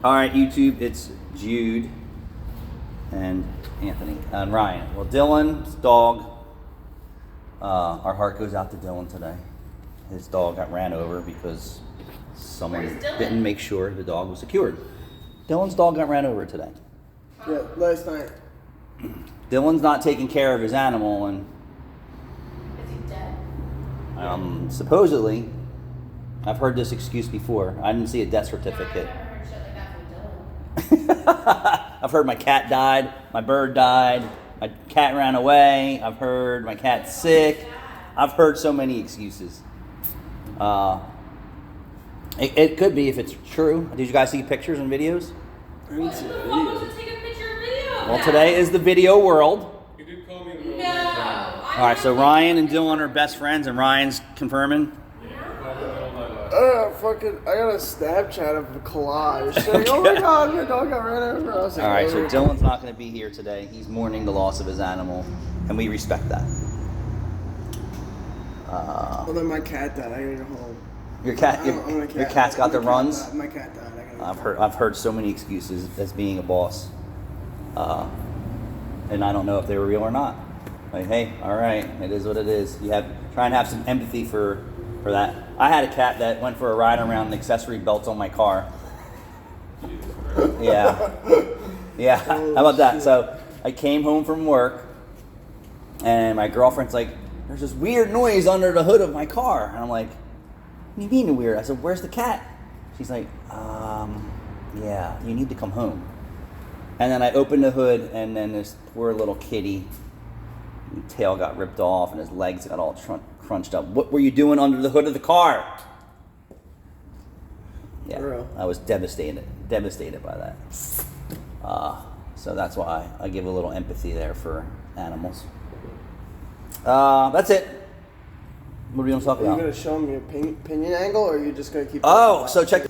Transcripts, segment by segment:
All right, YouTube, it's Jude and Anthony and Ryan. Well, Dylan's dog, our heart goes out to Dylan today. His dog got ran over because someone didn't make sure the dog was secured. Dylan's dog got ran over today. Yeah, last night. Dylan's not taking care of his animal, and Is he dead? supposedly, I've heard this excuse before. I didn't see a death certificate. No, I've never heard shit like that from Dylan. I've heard my cat died, my bird died, my cat ran away, I've heard my cat's sick. I've heard so many excuses. It could be if it's true. Did you guys see pictures and videos? I didn't What see the the fuck video. was to take a picture or video of Well, that? today is the video world. You did call me in the No. middle of the night. All right, so Ryan and Dylan are best friends, and Ryan's confirming. I got a Snapchat of a collage saying, oh my god, my dog got ran over. I was like, All right, so oh. Dylan's not going to be here today. He's mourning the loss of his animal, and we respect that. Well, then my cat died. I gotta go home. Your cat, I'm a cat. your cat's got the My cat runs. died. My cat died. I gotta I've heard so many excuses as being a boss, and I don't know if they were real or not. Like, hey, all right, it is what it is. Try and have some empathy for that. I had a cat that went for a ride around the accessory belts on my car. Yeah. How about that? So I came home from work, and my girlfriend's like, "There's this weird noise under the hood of my car," and I'm like, "What do you mean weird?" I said, "Where's the cat?" She's like, yeah, you need to come home. And then I opened the hood, and then this poor little kitty, his tail got ripped off, and his legs got all crunched up. What were you doing under the hood of the car? Yeah, For real? I was devastated by that. So that's why I give a little empathy there for animals. That's it. What are we going to talk Are you about? gonna show me a pinion angle, or are you just gonna keep? Oh, so check.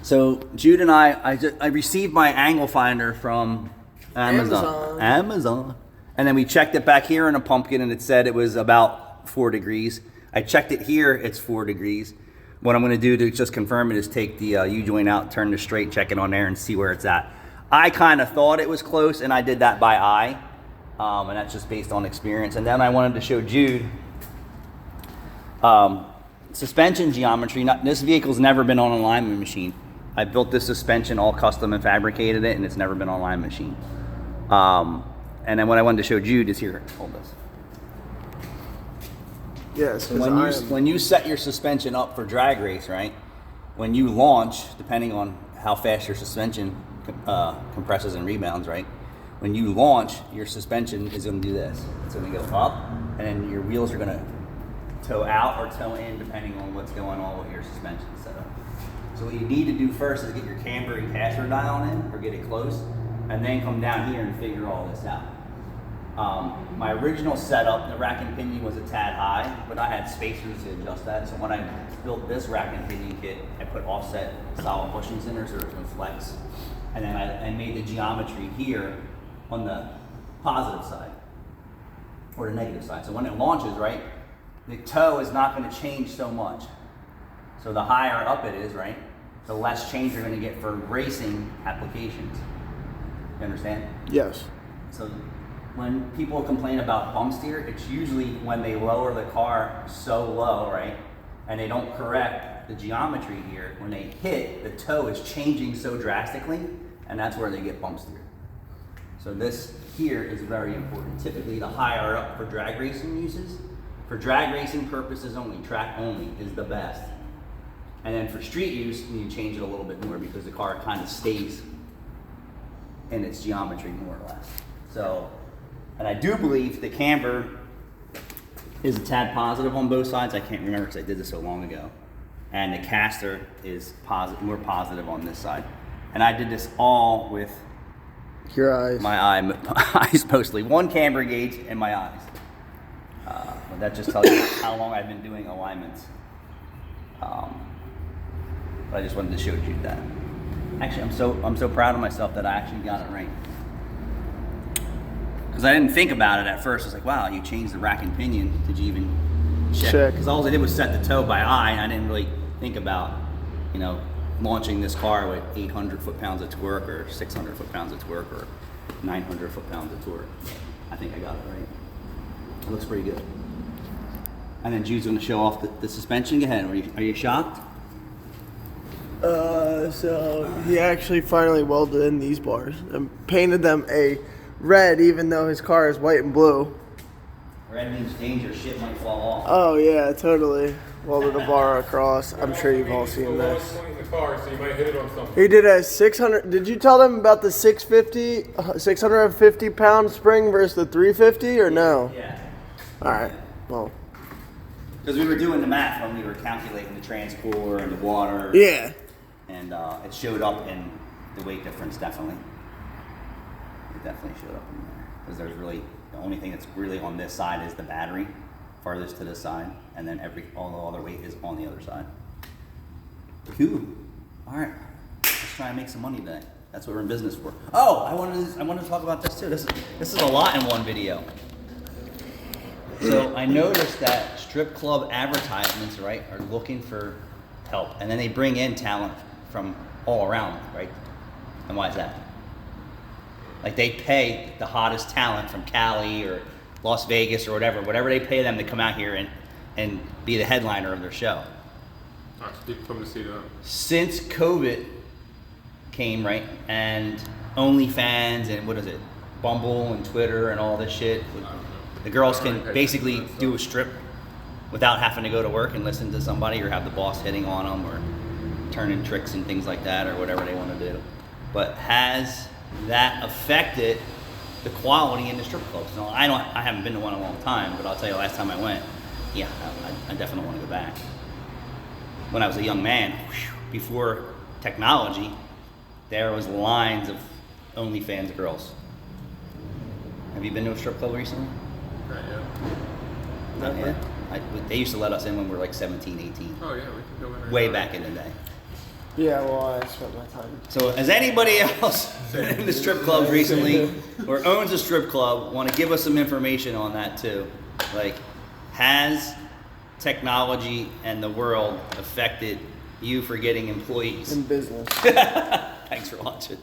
So Jude and I received my angle finder from Amazon, and then we checked it back here in a pumpkin, and it said it was about 4 degrees. I checked it here; it's 4 degrees. What I'm going to do to just confirm it is take the U-joint out, turn the straight, check it on there, and see where it's at. I kind of thought it was close, and I did that by eye, and that's just based on experience. And then I wanted to show Jude. Suspension geometry. This vehicle's never been on an alignment machine. I built this suspension all custom and fabricated it, and it's never been on an alignment machine. And then what I wanted to show Jude is here. Hold this. Yes, because When you set your suspension up for drag race, right? When you launch, depending on how fast your suspension compresses and rebounds, right? When you launch, your suspension is going to do this. It's going to go up, and then your wheels are going to toe out or toe in, depending on what's going on with your suspension setup. So what you need to do first is get your camber and caster dial in, or get it close, and then come down here and figure all this out. My original setup, the rack and pinion was a tad high, but I had spacers to adjust that. So when I built this rack and pinion kit, I put offset solid bushings in there so there's no flex. And then I made the geometry here on the positive side, or the negative side. So when it launches, right, the toe is not going to change so much. So the higher up it is, right, the less change you're going to get for racing applications. You understand? yes. So when people complain about bump steer, it's usually when they lower the car so low, right, and they don't correct the geometry here. When they hit, the toe is changing so drastically, and that's where they get bump steer. So this here is very important. Typically, the higher up for drag racing uses. For drag racing purposes only, track only is the best. And then for street use, you change it a little bit more because the car kind of stays in its geometry more or less. So, and I do believe the camber is a tad positive on both sides. I can't remember because I did this so long ago. And the caster is more positive on this side. And I did this all with Your eyes. my eyes mostly. One camber gauge and my eyes. But that just tells you how long I've been doing alignments. But I just wanted to show you that. Actually, I'm so proud of myself that I actually got it right. Because I didn't think about it at first. I was like, wow, you changed the rack and pinion. Did you even check? Check. Because all I did was set the toe by eye, and I didn't really think about, launching this car with 800 foot-pounds of torque or 600 foot-pounds of torque or 900 foot-pounds of torque. I think I got it right. It looks pretty good. And then Jude's going to show off the suspension. Go ahead. Are you shocked? So he actually finally welded in these bars and painted them a red, even though his car is white and blue. Red means danger. Shit might fall off. Oh yeah, totally. Welded a bar across. I'm sure you've all seen this. In the car, so you might hit it on something. He did a 600. Did you tell them about the 650 pound spring versus the 350 or no? Yeah. All right. Well. Because we were doing the math when we were calculating the transcore and the water. Yeah. And it showed up in the weight difference, definitely. It definitely showed up in there. Because there's really, the only thing that's really on this side is the battery, farthest to this side, and then all the other weight is on the other side. Cool. All right. Let's try and make some money today. That's what we're in business for. Oh, I wanted to talk about this too. This is a lot in one video. So I noticed that strip club advertisements, right, are looking for help, and then they bring in talent from all around, right? And why is that? Like they pay the hottest talent from Cali or Las Vegas or whatever they pay them to come out here and be the headliner of their show. People come to see that. Since COVID came, right, and OnlyFans and what is it, Bumble and Twitter and all this shit, the girls can basically do a strip without having to go to work and listen to somebody or have the boss hitting on them or turning tricks and things like that or whatever they want to do. But has that affected the quality in the strip clubs? No, I haven't been to one in a long time, but I'll tell you, last time I went, yeah, I definitely want to go back. When I was a young man, before technology, there was lines of OnlyFans girls. Have you been to a strip club recently? Right, yeah. Not yet. They used to let us in when we were like 17, 18. Oh, yeah, we can go in there. Way back in the day. Yeah. Well, I spent my time. So has anybody else been in the strip clubs recently or owns a strip club want to give us some information on that too? Like, has technology and the world affected you for getting employees? In business. Thanks for watching.